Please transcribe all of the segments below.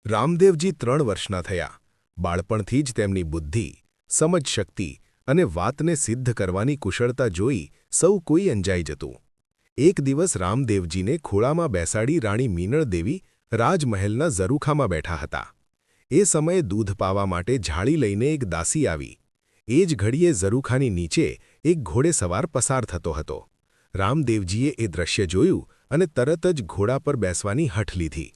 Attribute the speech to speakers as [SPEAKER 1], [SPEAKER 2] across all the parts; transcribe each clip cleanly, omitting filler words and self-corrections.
[SPEAKER 1] રામદેવજી 3 વર્ષના થયા. બાળપણથી જ તેમની બુદ્ધિ, સમજશક્તિ અને વાતને સિદ્ધ કરવાની કુશળતા જોઈ સૌ કોઈ અંજાઈ જતું. એક દિવસ રામદેવજીને ખોળામાં બેસાડી રાણી મીનળદેવી રાજમહેલના ઝરૂખામાં બેઠા હતા. એ સમયે દૂધ પાવા માટે ઝાડી લઈને એક દાસી આવી. એ જ ઘડીએ ઝરૂખાની નીચે એક ઘોડેસવાર પસાર થતો હતો. રામદેવજીએ એ દ્રશ્ય જોયું અને તરત જ ઘોડા પર બેસવાની હઠ લીધી.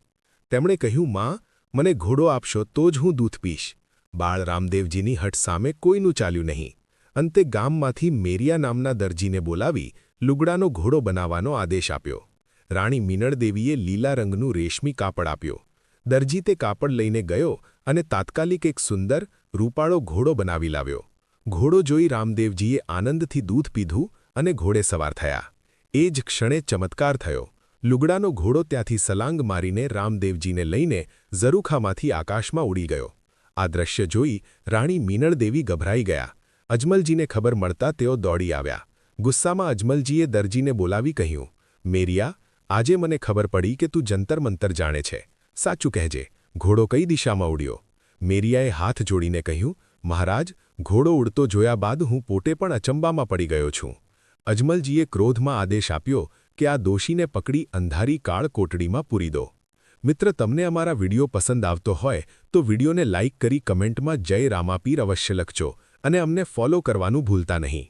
[SPEAKER 1] તેમણે કહ્યું, માં, મને ઘોડો આપશો તો જ હું દૂધ પીશ. બાળ રામદેવજીની હઠ સામે કોઈનું ચાલ્યું નહીં. અંતે ગામમાંથી મેરિયા નામના દરજીને બોલાવી લુગડાનો ઘોડો બનાવવાનો આદેશ આપ્યો. રાણી મીનળદેવીએ લીલા રંગનું રેશમી કાપડ આપ્યો. દરજી તે કાપડ લઈને ગયો અને તાત્કાલિક એક સુંદર, રૂપાળો ઘોડો બનાવી લાવ્યો. ઘોડો જોઈ રામદેવજીએ આનંદથી દૂધ પીધું અને ઘોડે સવાર થયા. એ જ ક્ષણે ચમત્કાર થયો. લુગડાનો ઘોડો ત્યાંથી સલાંગ મારીને રામદેવજીને લઈને ઝરૂખામાંથી આકાશમાં ઉડી ગયો. આ દ્રશ્ય જોઈ રાણી મીનળદેવી ગભરાઈ ગયા. અજમલજીને ખબર મળતા તેઓ દોડી આવ્યા. ગુસ્સામાં અજમલજીએ દરજીને બોલાવી કહ્યું, મેરિયા, આજે મને ખબર પડી કે તું જંતર મંતર જાણે છે. સાચું કહેજે, ઘોડો કઈ દિશામાં ઉડ્યો? મેરિયાએ હાથ જોડીને કહ્યું, મહારાજ, ઘોડો ઉડતો જોયા બાદ હું પોતે પણ અચંબામાં પડી ગયો છું. અજમલજીએ ક્રોધમાં આદેશ આપ્યો કે આ દોષીને પકડી અંધારી કાળ કોટડીમાં પૂરી દો. મિત્ર, તમને અમારા વિડિયો પસંદ આવતો હોય તો વિડિયોને લાઇક કરી કમેન્ટમાં જય રામાપીર અવશ્ય લખજો અને અમને ફોલો કરવાનું ભૂલતા નહીં.